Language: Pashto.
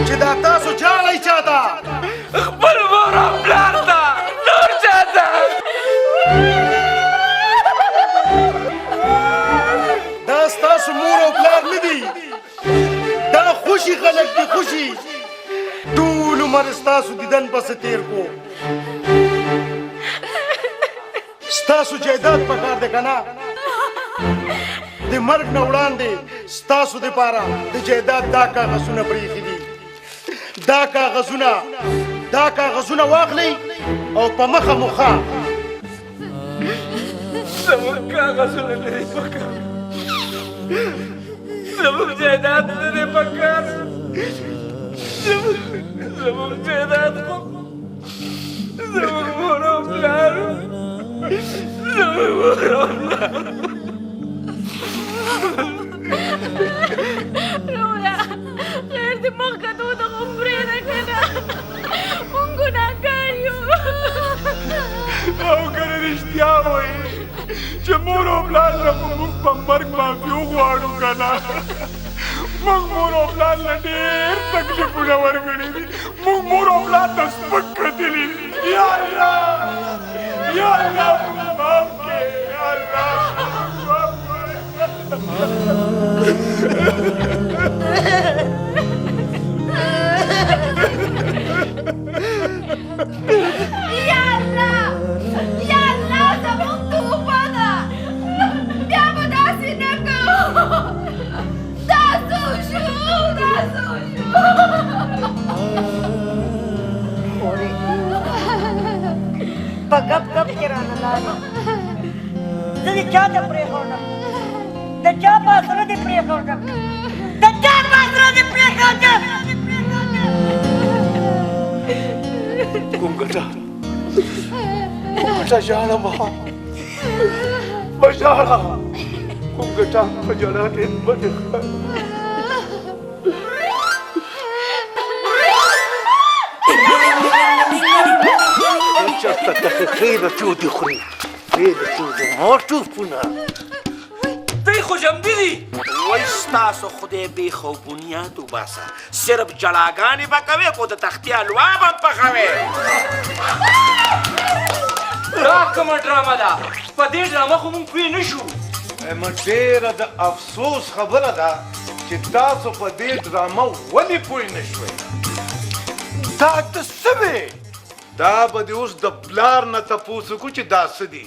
چې دا تاسو جاړئ چاته خپل مور او پلار ته نور چاته دا ستاسو مور او پلار نه دي دا خوشي خلک دي خوشي ټول عمر ستاسو دیدن پسې تیر کو ستاسو جایداد پکار دی که نه د مرګ نه وړاندې ستاسو دپاره د جایداد دا کاغذونه پرېښي دي دا کاغذونه واخلئ او په مخه مو ښه زموږ کاغذونه نه دي پکار زموږ جایداد نه دی پکار زموږ جایداد خو زموږ مور او پلار زموږ مور او پلار رورا خیر دې مخ کتو ته خو پرېږده که نه مونږ ګناهګار یو او که رښتیا وایي چې مور او پلار نه به موږ په مرګ معافي وغواړو که نه موږ مور او پلار له ډېر تکلیفونه ورکړي دي موږ مور او پلار ته سپک کتلي دي یا الله یا الله موږ معاف کړې یا الله یا الله زموږ توبه ده بیا به داسې نه کوو دا څه وشو خورې په ګپ ګپ کې رانه لاړم زه دې چا ته پرېښودم د چا په زړه دې پرېښودم کوم ګټه ژاړه ما په ژاړه کوم ګټه په ژړا ډېر بدې چېرته دقیقې د تودې خوري د تودې مارتوفونه دی خو جمدي دي وای ستاسو خدای بې خوبونیات وباسه صرف جلاګانې به کوې خو د تختې حلوا به هم پخوې دا کومه ډرامه ده په دې ډرامه خو مونږ پوه نه شو ډېره د افسوس خبره ده چې تاسو په دې ډرامه ولې پوه نه شوئ دا ته څه وې دا به دې اوس د پلار نه تپوس وکړو چې دا څه دي